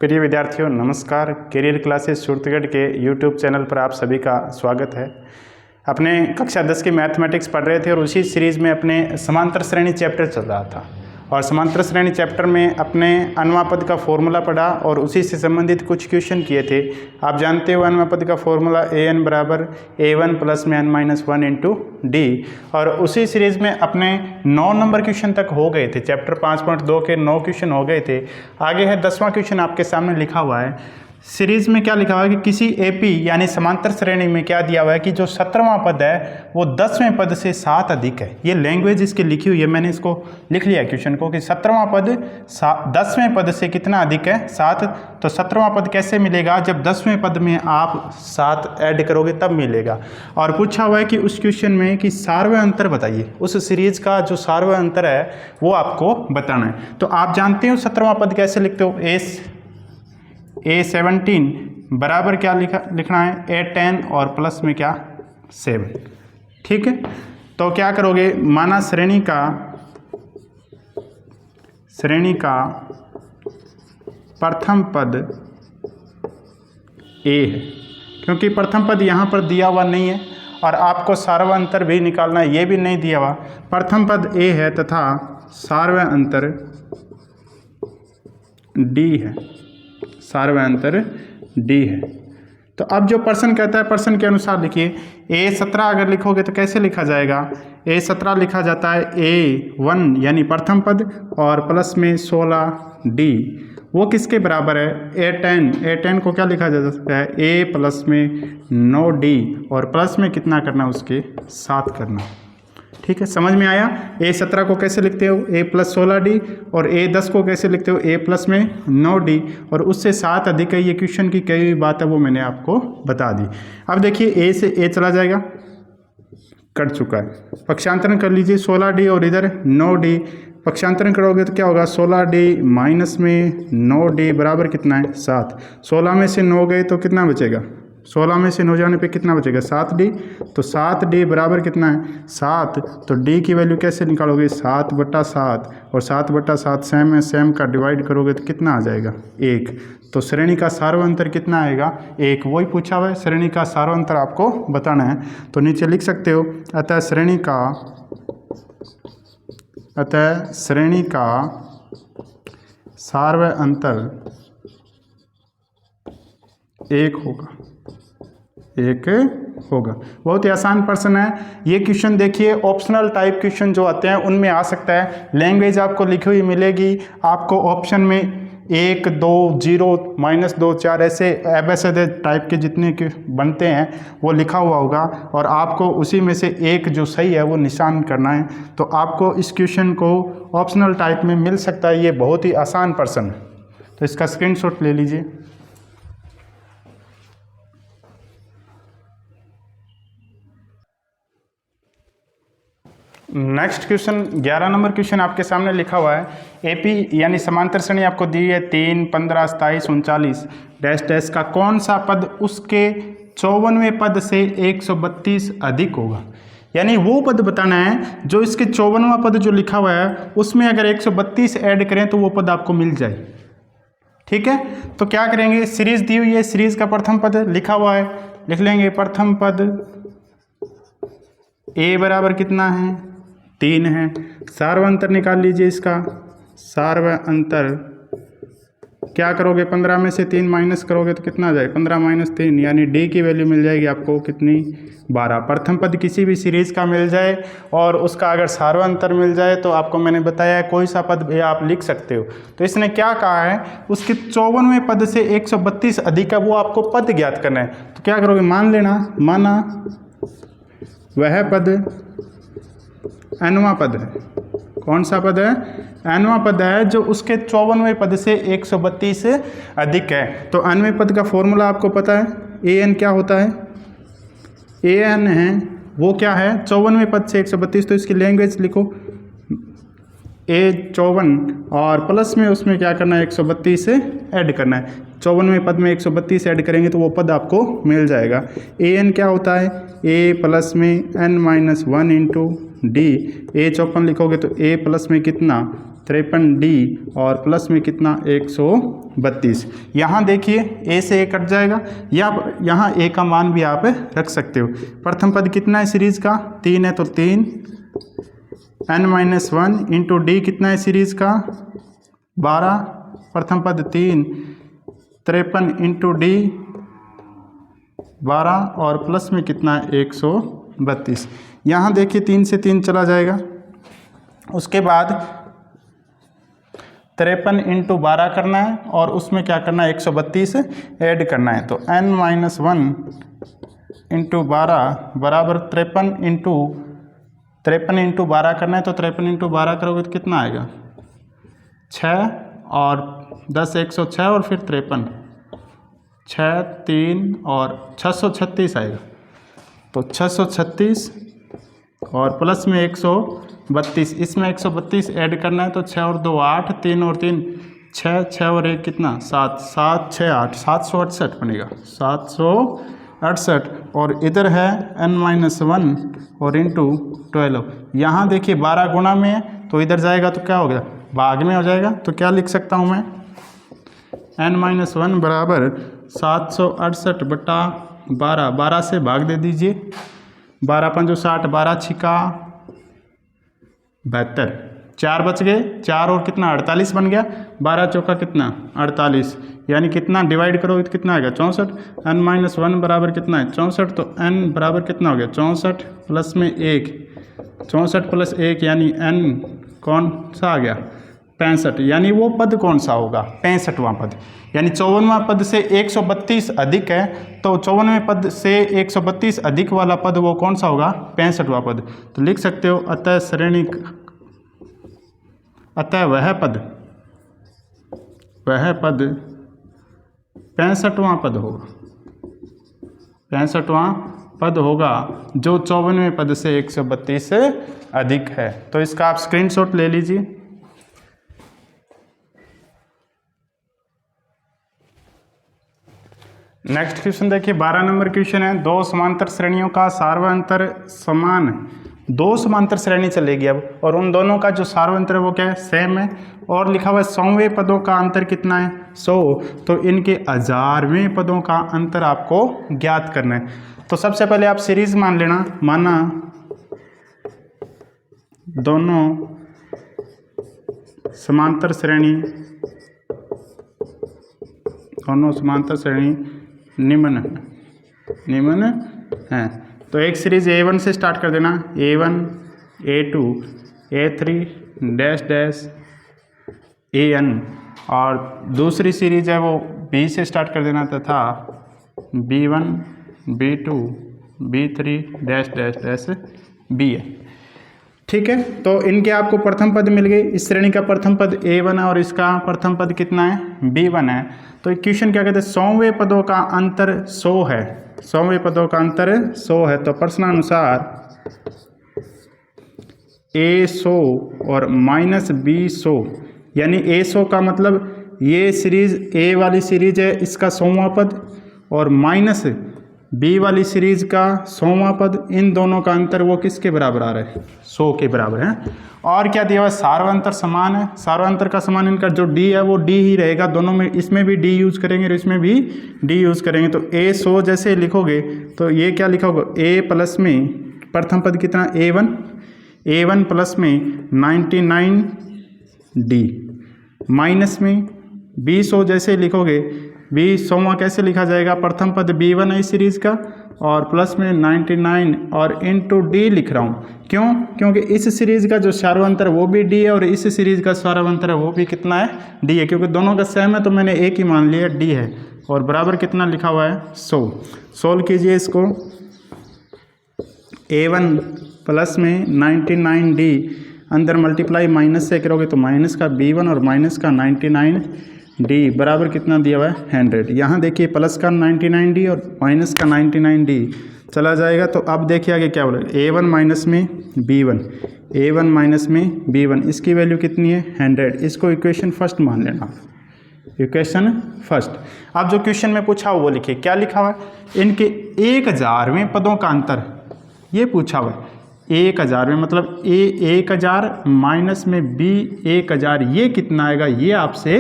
प्रिय विद्यार्थियों नमस्कार। करियर क्लासेस छत्तीसगढ़ के यूट्यूब चैनल पर आप सभी का स्वागत है। अपने कक्षा 10 की मैथमेटिक्स पढ़ रहे थे और उसी सीरीज़ में अपने समांतर श्रेणी चैप्टर चल रहा था और समांतर श्रेणी चैप्टर में अपने अनुपात का फॉर्मूला पढ़ा और उसी से संबंधित कुछ क्वेश्चन किए थे। आप जानते हो अनुपात का फॉर्मूला an बराबर a1 प्लस में n-1 इंटू डी। और उसी सीरीज़ में अपने 9 नंबर क्वेश्चन तक हो गए थे। चैप्टर 5.2 के 9 क्वेश्चन हो गए थे। आगे है 10वां क्वेश्चन आपके सामने लिखा हुआ है। सीरीज में क्या लिखा हुआ है कि किसी एपी यानी समांतर श्रेणी में क्या दिया हुआ है कि जो 17वां पद है वो 10वें पद से 7 अधिक है। ये लैंग्वेज इसकी लिखी हुई है, मैंने इसको लिख लिया क्वेश्चन को कि 17वां पद 10वें पद से कितना अधिक है, 7। तो 17वां पद कैसे मिलेगा, जब 10वें पद में आप 7 ऐड करोगे तब मिलेगा। और पूछा हुआ है कि उस क्वेश्चन में कि सारवय अंतर बताइए, उस सीरीज का जो सारवय अंतर है वो आपको बताना है। तो आप जानते हो 17वां पद कैसे लिखते हो, A17 बराबर क्या लिखना है, A10 और प्लस में क्या 7। ठीक है, तो क्या करोगे, माना श्रेणी का प्रथम पद A है, क्योंकि प्रथम पद यहाँ पर दिया हुआ नहीं है और आपको सारवय अंतर भी निकालना है, ये भी नहीं दिया हुआ। प्रथम पद A है तथा सारवय अंतर D है, सारवय अंतर D है। तो अब जो प्रश्न कहता है प्रश्न के अनुसार लिखिए। A17 अगर लिखोगे तो कैसे लिखा जाएगा, A17 लिखा जाता है A1 यानी प्रथम पद और प्लस में 16D, वो किसके बराबर है, A10 को क्या लिखा जा सकता है, A प्लस में 9D और प्लस में कितना करना, उसके 7 करना। ठीक है, समझ में आया। A17 को कैसे लिखते हो, A प्लस 16D, और A10 को कैसे लिखते हो, A प्लस में 9D और उससे 7 अधिक है। ये क्वेश्चन की कई बात है वो मैंने आपको बता दी। अब देखिए A से A चला जाएगा, कट चुका है, पक्षांतरण कर लीजिए 16D और इधर 9D, पक्षांतरण करोगे तो क्या होगा, 16D माइनस में 9D बराबर कितना है, 7। 16 में से 9 गए तो कितना बचेगा, 16 में से 9 जाने पे कितना बचेगा, 7D। तो 7D बराबर कितना है, 7। तो D की वैल्यू कैसे निकालोगे, 7/7, और 7/7 सेम है, सेम का डिवाइड करोगे तो कितना आ जाएगा, 1। तो श्रेणी का सारवय अंतर कितना आएगा, 1। वही पूछा हुआ है, श्रेणी का सारवय अंतर आपको बताना है। तो नीचे लिख सकते हो, अतः श्रेणी का सारवय अंतर 1 होगा। बहुत ही आसान प्रश्न है ये क्वेश्चन। देखिए ऑप्शनल टाइप क्वेश्चन जो आते हैं उनमें आ सकता है। लैंग्वेज आपको लिखी हुई मिलेगी, आपको ऑप्शन में 1, 2, 0, -2, 4 ऐसे ABCD टाइप के जितने के बनते हैं वो लिखा हुआ होगा और आपको उसी में से एक जो सही है वो निशान करना है। तो आपको इस क्वेश्चन को ऑप्शनल टाइप में मिल सकता है। ये बहुत ही आसान प्रश्न है, तो इसका स्क्रीनशॉट ले लीजिए। नेक्स्ट क्वेश्चन 11 नंबर क्वेश्चन आपके सामने लिखा हुआ है। एपी यानी समांतर श्रेणी आपको दी है 3, 15, 27, 39 डैश डैश का कौन सा पद उसके 54वें पद से 132 अधिक होगा। यानी वो पद बताना है जो इसके 54वां पद जो लिखा हुआ है उसमें अगर 132 ऐड करें तो वो पद आपको मिल जाए। ठीक है, तो क्या करेंगे, सीरीज दी हुई है, सीरीज का प्रथम पद लिखा हुआ है, लिख लेंगे प्रथम पद A बराबर कितना है, 3 है। सारवय अंतर निकाल लीजिए, इसका सारवय अंतर क्या करोगे, 15 में से 3 माइनस करोगे तो कितना आ जाएगा, 15 - 3 यानी D की वैल्यू मिल जाएगी आपको कितनी, 12। प्रथम पद किसी भी सीरीज का मिल जाए और उसका अगर सारवय अंतर मिल जाए तो आपको मैंने बताया कोई सा पद भी आप लिख सकते हो। तो इसने क्या कहा है, उसके 54वें पद से 132 अधिक है, वो आपको पद ज्ञात करना है। तो क्या करोगे, माना वह पद nवां पद है। कौन सा पद है, nवां पद है जो उसके 54वें पद से 132 अधिक है। तो nवें पद का फॉर्मूला आपको पता है, an क्या होता है, an है वो क्या है, 54वें पद से 132। तो इसकी लैंग्वेज लिखो, A54 और प्लस में उसमें क्या करना है, 132 ऐड करना है। 54वें पद में 132 ऐड करेंगे तो वो पद आपको मिल जाएगा। an क्या होता है, A प्लस में n-1 इंटू D। A54 लिखोगे तो A प्लस में कितना 53D और प्लस में कितना 132। यहाँ देखिए ए से ए कट जाएगा, या यहाँ ए का मान भी आप रख सकते हो। प्रथम पद कितना है सीरीज़ का 3 है, तो 3 n-1 इंटू डी कितना है सीरीज़ का 12, प्रथम पद 3 53 इंटू डी 12 और प्लस में कितना है 132। यहाँ देखिए 3 से 3 चला जाएगा, उसके बाद 53 इंटू 12 करना है और उसमें क्या करना है 132 ऐड करना है। तो n-1 इंटू 12 बराबर 53 इंटू 12 करना है, तो 53 इंटू 12 करोगे तो कितना आएगा 6 और 10 106 और फिर 53 6 3 और 636 आएगा। तो 636 और प्लस में 132, इसमें 132 ऐड करना है, तो 6 और 2 8, 3 और 3 6, 6 और 1 कितना 7, 7 6 8 768 बनेगा 768। और इधर है n-1 और इंटू 12। यहाँ देखिए 12 गुणा में है तो इधर जाएगा तो क्या हो गया भाग में हो जाएगा। तो क्या लिख सकता हूँ मैं n-1 बराबर 768 बटा 12, 12 से भाग दे दीजिए, 12 पंजो 60, 12 छिका 72, 4 बच गए, 4 और कितना 48 बन गया, 12 चौका कितना 48, यानी कितना डिवाइड करोगे तो कितना आएगा 64। n-1 बराबर कितना है 64, तो n बराबर कितना हो गया 64 प्लस में 1, 64 प्लस 1 यानी n कौन सा आ गया 65, यानी वो पद कौन सा होगा 65वां पद। यानी 54वां पद से 132 अधिक है, तो 54वें पद से 132 अधिक वाला पद वो कौन सा होगा 65वां पद। तो लिख सकते हो अतः श्रेणी, अतः वह पद 65वां पद होगा, 65वां पद होगा जो 54वें पद से 132 से अधिक है। तो इसका आप स्क्रीनशॉट ले लीजिए। नेक्स्ट क्वेश्चन देखिए 12 नंबर क्वेश्चन है, दो समांतर श्रेणियों का सार्वंतर समान है। दो समांतर श्रेणी चलेगी अब, और उन दोनों का जो सार्वंतर है वो क्या है सेम है, और लिखा हुआ है 100वें पदों का अंतर कितना है 100। तो इनके 1000वें पदों का अंतर आपको ज्ञात करना है। तो सबसे पहले आप सीरीज मान लेना, माना दोनों समांतर श्रेणी निम्न है। तो एक सीरीज A1 से स्टार्ट कर देना, A1 A2 A3 dash dash AN, और दूसरी सीरीज है वो B से स्टार्ट कर देना तथा B1 B2 B3 dash dash dash B है। ठीक है, तो इनके आपको प्रथम पद मिल गए। इस श्रेणी का प्रथम पद A1 है और इसका प्रथम पद कितना है B1 है। तो क्वेश्चन क्या कहते हैं 100वें पदों का अंतर 100 है, 100वें पदों का अंतर 100 है। तो प्रश्नानुसार A100 और माइनस B100, यानी A100 का मतलब ये सीरीज A वाली सीरीज है इसका 100वां पद, और माइनस B वाली सीरीज का 100वां पद, इन दोनों का अंतर वो किसके बराबर आ रहा है 100 के बराबर है। और क्या दिया हुआ है सार्वंतर समान है, सार्वंतर का समान इनका जो D है वो D ही रहेगा, दोनों में इसमें भी D यूज करेंगे और इसमें भी D यूज करेंगे। तो A100 जैसे लिखोगे तो ये क्या लिखा होगा A प्लस में प्रथम पद कितना A1 प्लस में 99D, माइनस में B100 जैसे लिखोगे B100वां कैसे लिखा जाएगा, प्रथम पद B1 है इस सीरीज का और प्लस में 99 और इंटू D लिख रहा हूँ। क्यों? क्योंकि इस सीरीज का जो सार्वंतर वो भी D है और इस सीरीज का सार्वंतर है वो भी कितना है D है। क्योंकि दोनों का सेम है तो मैंने एक ही मान लिया D है, और बराबर कितना लिखा हुआ है 100। सोल्व कीजिए इसको, A1 प्लस में 99D अंदर मल्टीप्लाई माइनस से करोगे तो माइनस का B1 और माइनस का 99D बराबर कितना दिया हुआ है 100। यहाँ देखिए प्लस का 99D और माइनस का 99D चला जाएगा। तो अब देखिए आगे क्या बोला A1 माइनस में B1, A1 माइनस में B1, इसकी वैल्यू कितनी है 100। इसको इक्वेशन फर्स्ट मान लेना, इक्वेशन फर्स्ट। अब जो क्वेश्चन में पूछा वो लिखिए, क्या लिखा हुआ है इनके 1000वें पदों का अंतर, ये पूछा हुआ है 1000 में, मतलब A 1000 माइनस में B 1000, ये कितना आएगा, ये आपसे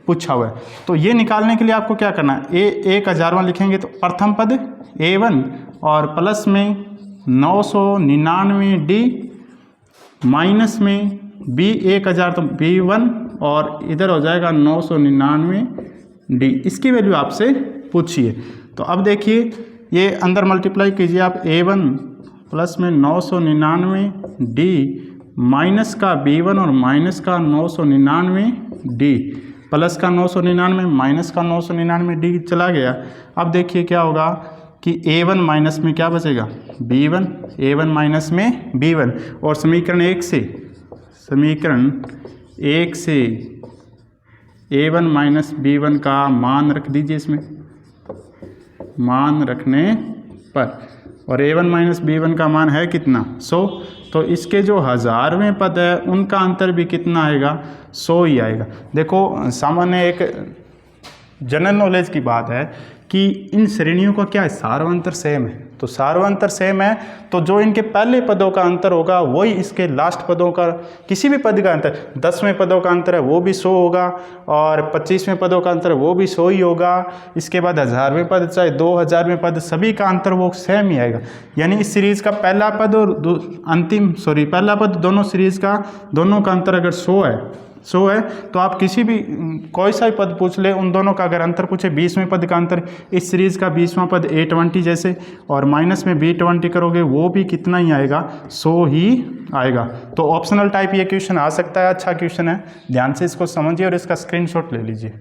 पूछा हुआ है। तो ये निकालने के लिए आपको क्या करना है, A 1000 लिखेंगे तो प्रथम पद A1 और प्लस में 999D माइनस में B 1000 तो B1 और इधर हो जाएगा 999D, इसकी वैल्यू आपसे पूछिए। तो अब देखिए ये अंदर मल्टीप्लाई कीजिए आप, A1 प्लस में 999D माइनस का B1 और माइनस का 999D, प्लस का 999 माइनस का 999D चला गया। अब देखिए क्या होगा कि A1 माइनस में क्या बचेगा, B1, A1 माइनस में B1, और समीकरण 1 से A1 माइनस B1 का मान रख दीजिए इसमें, मान रखने पर, और A1 माइनस B1 का मान है कितना, 100, तो इसके जो 1000वें पद है उनका अंतर भी कितना आएगा, 100 ही आएगा। देखो सामान्य एक जनरल नॉलेज की बात है कि इन श्रेणियों का क्या है, सार्वंतर सेम है। तो सार्वंतर सेम है तो जो इनके पहले पदों का अंतर होगा वही इसके लास्ट पदों का, किसी भी पद का अंतर, 10वें पदों का अंतर है वो भी 100 होगा, और 25वें पदों का अंतर है वो भी 100 ही होगा। इसके बाद 1000वें पद चाहे 2000वें पद, सभी का अंतर वो सेम ही आएगा। यानी इस सीरीज़ का पहला पद और पहला पद दोनों सीरीज़ का, दोनों का अंतर अगर 100 है तो आप किसी भी कोई सा भी पद पूछ ले, उन दोनों का अगर अंतर पूछे 20वें पद का अंतर, इस सीरीज़ का 20वां पद A20 जैसे, और माइनस में B20 करोगे वो भी कितना ही आएगा, 100 ही आएगा। तो ऑप्शनल टाइप ये क्वेश्चन आ सकता है, अच्छा क्वेश्चन है, ध्यान से इसको समझिए और इसका स्क्रीनशॉट ले लीजिए।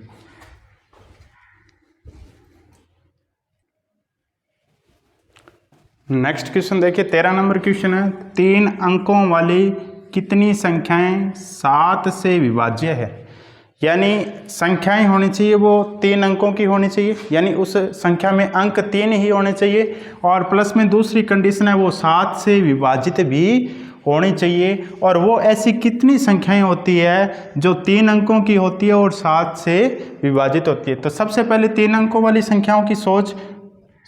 नेक्स्ट क्वेश्चन देखिए, 13 नंबर क्वेश्चन है, 3 अंकों वाली कितनी संख्याएं 7 से विभाज्य है। यानी संख्याएं होनी चाहिए वो 3 अंकों की होनी चाहिए, यानी उस संख्या में अंक 3 ही होने चाहिए, और प्लस में दूसरी कंडीशन है वो 7 से विभाजित भी होनी चाहिए। और वो ऐसी कितनी संख्याएं होती है जो 3 अंकों की होती है और 7 से विभाजित होती है। तो सबसे पहले 3 अंकों वाली संख्याओं की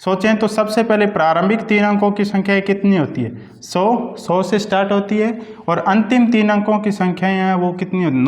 सोचें तो सबसे पहले प्रारंभिक 3 अंकों की संख्या कितनी होती है, 100 से स्टार्ट होती है, और अंतिम 3 अंकों की संख्याएं हैं वो कितनी होती है,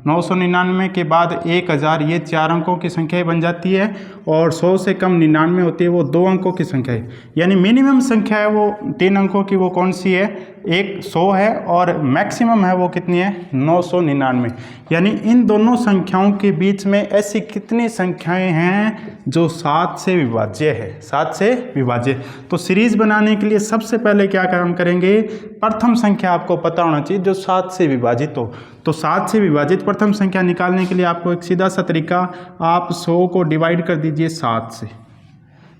999 के बाद 1000, ये 4 अंकों की संख्या बन जाती है, और 100 से कम 99 होती है, वो 2 अंकों की संख्या है। यानी मिनिमम संख्या है वो 3 अंकों की, वो कौन सी है, 100 है, और मैक्सिमम है वो कितनी है, 999। यानी इन दोनों संख्याओं के बीच में ऐसी कितनी संख्याएं हैं जो 7 से विभाज्य है, 7 से विभाज्य। तो सीरीज बनाने के लिए सबसे पहले क्या काम करेंगे, प्रथम संख्या आपको पता होना चाहिए जो 7 से विभाजित हो। तो 7 से विभाजित प्रथम संख्या निकालने के लिए आपको एक सीधा सा तरीका, आप 100 को डिवाइड कर दीजिए 7 से।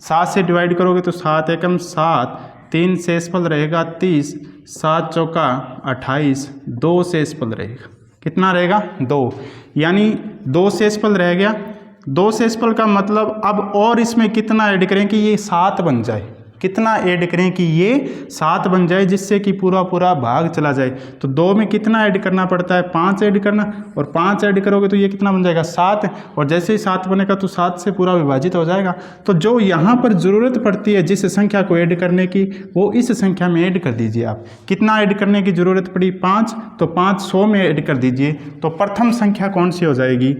7 से डिवाइड करोगे तो 7 एकम 7, 3 शेषफल रहेगा 30, 7 चौका 28, 2 शेषफल रहेगा, कितना रहेगा, 2। यानी 2 शेषफल रह गया। 2 शेषफल का मतलब अब और इसमें कितना ऐड करें कि ये 7 बन जाए, कितना ऐड करें कि ये 7 बन जाए, जिससे कि पूरा भाग चला जाए। तो 2 में कितना ऐड करना पड़ता है, 5 ऐड करना, और 5 ऐड करोगे तो ये कितना बन जाएगा, 7, और जैसे ही 7 बनेगा तो 7 से पूरा विभाजित हो जाएगा। तो जो यहाँ पर ज़रूरत पड़ती है जिस संख्या को ऐड करने की, वो इस संख्या में ऐड कर दीजिए आप। कितना ऐड करने की ज़रूरत पड़ी, 5, तो 5 100 में ऐड कर दीजिए। तो प्रथम संख्या कौन सी हो जाएगी,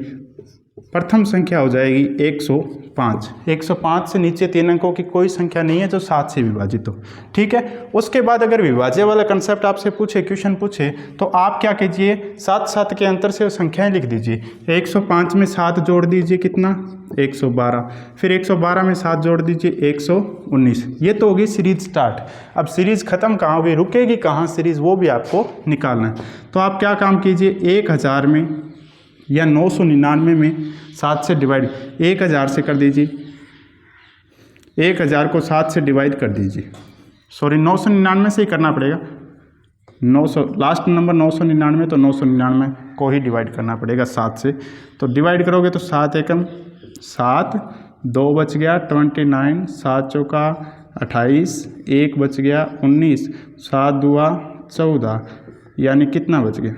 प्रथम संख्या हो जाएगी 105। 105 से नीचे 3 अंकों की कोई संख्या नहीं है जो 7 से विभाजित हो, ठीक है। उसके बाद अगर विभाज्य वाला कंसेप्ट आपसे पूछे, क्वेश्चन पूछे, तो आप क्या कीजिए, 7 के अंतर से संख्याएं लिख दीजिए। 105 में 7 जोड़ दीजिए, कितना, 112, फिर 112 में 7 जोड़ दीजिए, 119। ये तो होगी सीरीज स्टार्ट। अब सीरीज खत्म कहाँ होगी, रुकेगी कहाँ सीरीज, वो भी आपको निकालना है। तो आप क्या काम कीजिए, 1000 में या 999 में 7 से डिवाइड, 1000 से कर दीजिए, 1000 को 7 से डिवाइड कर दीजिए, 999 से ही करना पड़ेगा, 900 लास्ट नंबर 999, तो 999 को ही डिवाइड करना पड़ेगा 7 से। तो डिवाइड करोगे तो 7 एकम 7, 2 बच गया 29, 7 चौका 28, 1 बच गया 19, 7 दुआ 14, यानी कितना बच गया,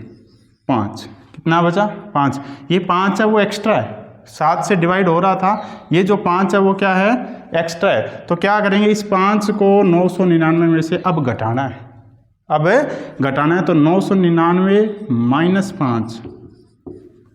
5। कितना बचा, 5। ये 5 है वो एक्स्ट्रा है, 7 से डिवाइड हो रहा था, ये जो 5 है वो क्या है, एक्स्ट्रा है। तो क्या करेंगे, इस 5 को 999 में से अब घटाना है। अब घटाना है तो 999 माइनस 5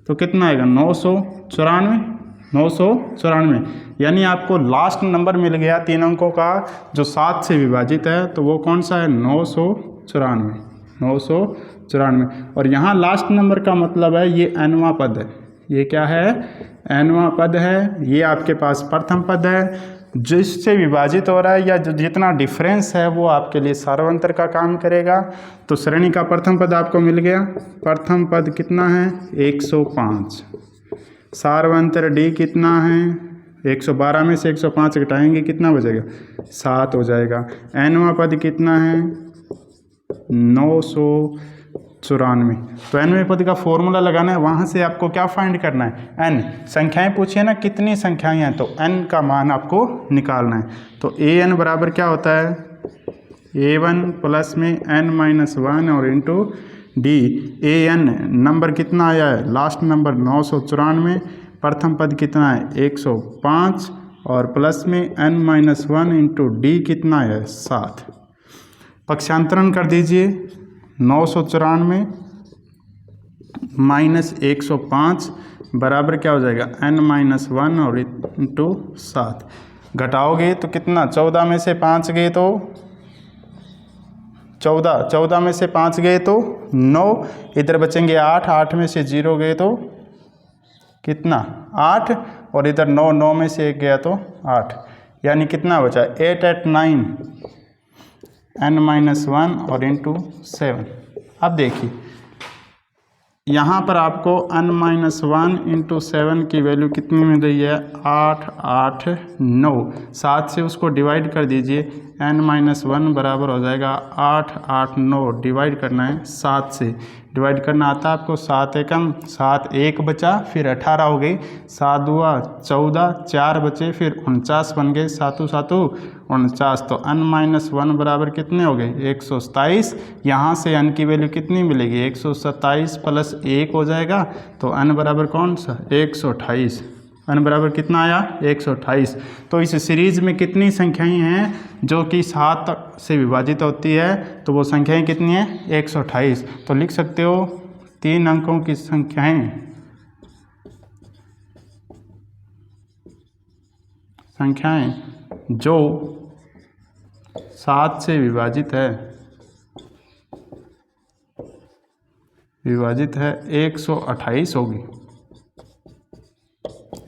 तो कितना आएगा 994, यानी आपको लास्ट नंबर मिल गया 3 अंकों का जो 7 से विभाजित है, तो वो कौन सा है 994। और यहाँ लास्ट नंबर का मतलब है ये nवां पद है, ये क्या है nवां पद है, ये आपके पास प्रथम पद है जिससे विभाजित हो रहा है, या जो जितना डिफरेंस है वो आपके लिए सार्वंतर का काम करेगा। तो श्रेणी का प्रथम पद आपको मिल गया, प्रथम पद कितना है 105, सार्वंतर डी कितना है 112 में से 105 घटाएंगे कितना बचेगा 7 हो जाएगा। nवां पद कितना है 994। तो nवें पद का फॉर्मूला लगाना है, वहाँ से आपको क्या फाइंड करना है n संख्याएं पूछिए ना कितनी संख्याएं हैं, तो n का मान आपको निकालना है। तो an बराबर क्या होता है a1 प्लस में n-1 और इंटू डी। an नंबर कितना आया है लास्ट नंबर 994, प्रथम पद कितना है 105 और प्लस में n-1 इंटू डी कितना है 7। पक्षांतरण कर दीजिए 994 माइनस 105 बराबर क्या हो जाएगा n-1 और इंटू 7। घटाओगे तो कितना 14 में से 5 गए तो 14 में से 5 गए तो 9, इधर बचेंगे 8 में से 0 गए तो कितना 8, और इधर 9 में से 1 गया तो 8, यानी कितना बचा 8 8 9 n-1 और इंटू 7। अब देखिए यहाँ पर आपको n-1 इंटू 7 की वैल्यू कितनी मिल रही है 8 8 9, 7 से उसको डिवाइड कर दीजिए, n-1 बराबर हो जाएगा 8 8 9, डिवाइड करना है 7 से, डिवाइड करना आता है आपको 7 एकम 7, 1 बचा फिर 18 हो गई, 7 दुआ 14, 4 बचे फिर 49 बन गए, 7 7 49। तो n-1 बराबर कितने हो गए 127। यहाँ से n की वैल्यू कितनी मिलेगी 127 प्लस 1 हो जाएगा, तो n बराबर कौन सा 128। n बराबर कितना आया 128। तो इस सीरीज में कितनी संख्याएं हैं जो कि 7 से विभाजित होती है, तो वो संख्याएं कितनी हैं 128। तो लिख सकते हो 3 अंकों की संख्याएं जो 7 से विभाजित है 128 होगी।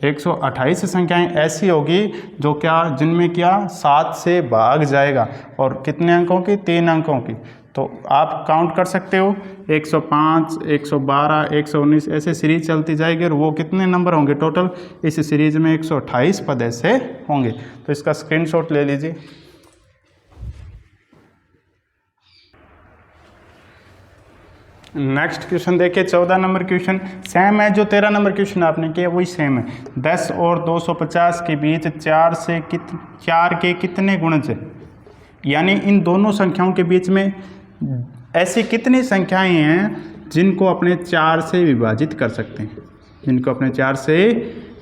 128 संख्याएं ऐसी होगी जो क्या जिनमें क्या 7 से भाग जाएगा, और कितने अंकों की 3 अंकों की। तो आप काउंट कर सकते हो 105 112 119 ऐसे सीरीज चलती जाएगी, और वो कितने नंबर होंगे टोटल इस सीरीज में 128 पद ऐसे होंगे। तो इसका स्क्रीनशॉट ले लीजिए। नेक्स्ट क्वेश्चन देखिए 14 नंबर क्वेश्चन सेम है जो 13 नंबर क्वेश्चन आपने किया वही सेम है। 10 और 250 के बीच 4 के कितने गुणज है, यानी इन दोनों संख्याओं के बीच में ऐसी कितनी संख्याएं हैं जिनको अपने 4 से विभाजित कर सकते हैं, जिनको अपने 4 से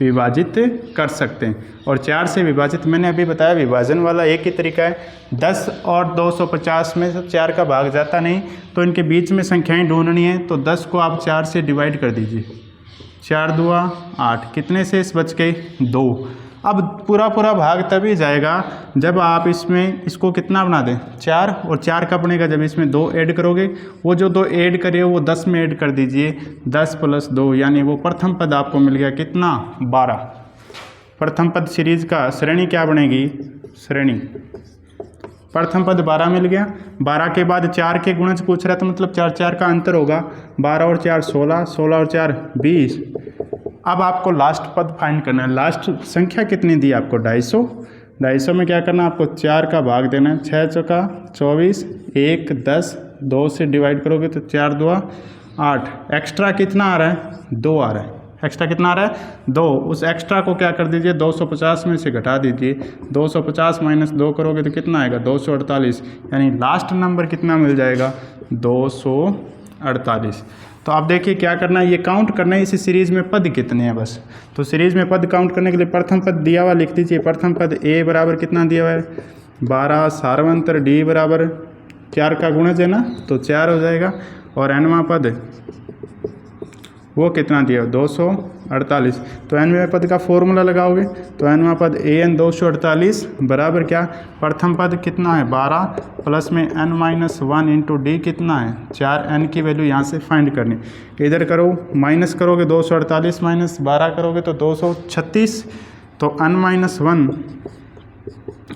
विभाजित कर सकते हैं। और 4 से विभाजित मैंने अभी बताया विभाजन वाला एक ही तरीका है, 10 और 250 में से 4 का भाग जाता नहीं, तो इनके बीच में संख्याएं ढूंढनी है। तो 10 को आप 4 से डिवाइड कर दीजिए, 4 दुआ 8, कितने से इस बच गए 2। अब पूरा भाग तभी जाएगा जब आप इसमें इसको कितना बना दें 4, और 4 का बनेगा जब इसमें 2 ऐड करोगे। वो जो 2 ऐड करे वो 10 में ऐड कर दीजिए, 10 प्लस 2, यानी वो प्रथम पद आपको मिल गया कितना 12। प्रथम पद सीरीज का श्रेणी क्या बनेगी, श्रेणी प्रथम पद 12 मिल गया। 12 के बाद 4 के गुणज पूछ रहा है, तो मतलब 4 का अंतर होगा, 12 और 4 16, 16 और 4 20। अब आपको लास्ट पद फाइंड करना है। लास्ट संख्या कितनी दी आपको 250। 250 में क्या करना है आपको 4 का भाग देना है, 6 चौका 24, 1 10, 2 से डिवाइड करोगे तो 4 दुआ 8। एक्स्ट्रा कितना आ रहा है 2 आ रहा है, एक्स्ट्रा कितना आ रहा है 2। उस एक्स्ट्रा को क्या कर दीजिए 250 में से घटा दीजिए, 250 माइनस 2 करोगे तो कितना आएगा 248, यानी लास्ट नंबर कितना मिल जाएगा 248। तो आप देखिए क्या करना है, ये काउंट करना है इस सीरीज़ में पद कितने हैं बस। तो सीरीज़ में पद काउंट करने के लिए प्रथम पद दिया हुआ लिख दीजिए। प्रथम पद a बराबर कितना दिया हुआ है 12, सार्वंतर d बराबर 4 का गुणज है ना, तो 4 हो जाएगा। और nवां पद वो कितना दिया 248। तो nवें पद का फॉर्मूला लगाओगे तो nवां पद an 248 बराबर क्या, प्रथम पद कितना है 12 प्लस में n-1 इंटू डी कितना है 4, n की वैल्यू यहाँ से फाइंड करनी। इधर करो माइनस करोगे 248 माइनस 12 करोगे तो 236, तो n-1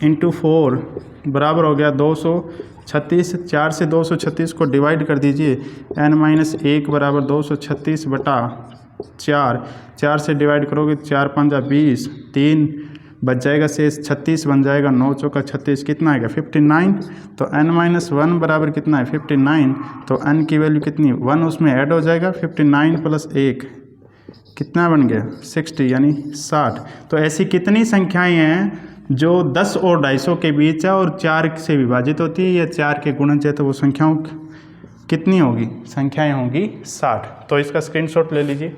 इंटू 4 बराबर हो गया 236। 4 से 236 को डिवाइड कर दीजिए, n-1 बराबर 236 बटा 4, 4 से डिवाइड करोगे 4 5 20, 3 बच जाएगा शेष 36 बन जाएगा, 9 चौका 36 कितना आएगा 59। तो n-1 बराबर कितना है 59, तो n की वैल्यू कितनी 1 उसमें ऐड हो जाएगा, 59 प्लस 1 कितना बन गया 60 यानी 60। तो ऐसी कितनी संख्याएं हैं जो 10 और 250 के बीच है और 4 से विभाजित होती है या 4 के गुणज है, तो वो संख्याओं कितनी होगी, संख्याएं होंगी 60। तो इसका स्क्रीनशॉट ले लीजिए।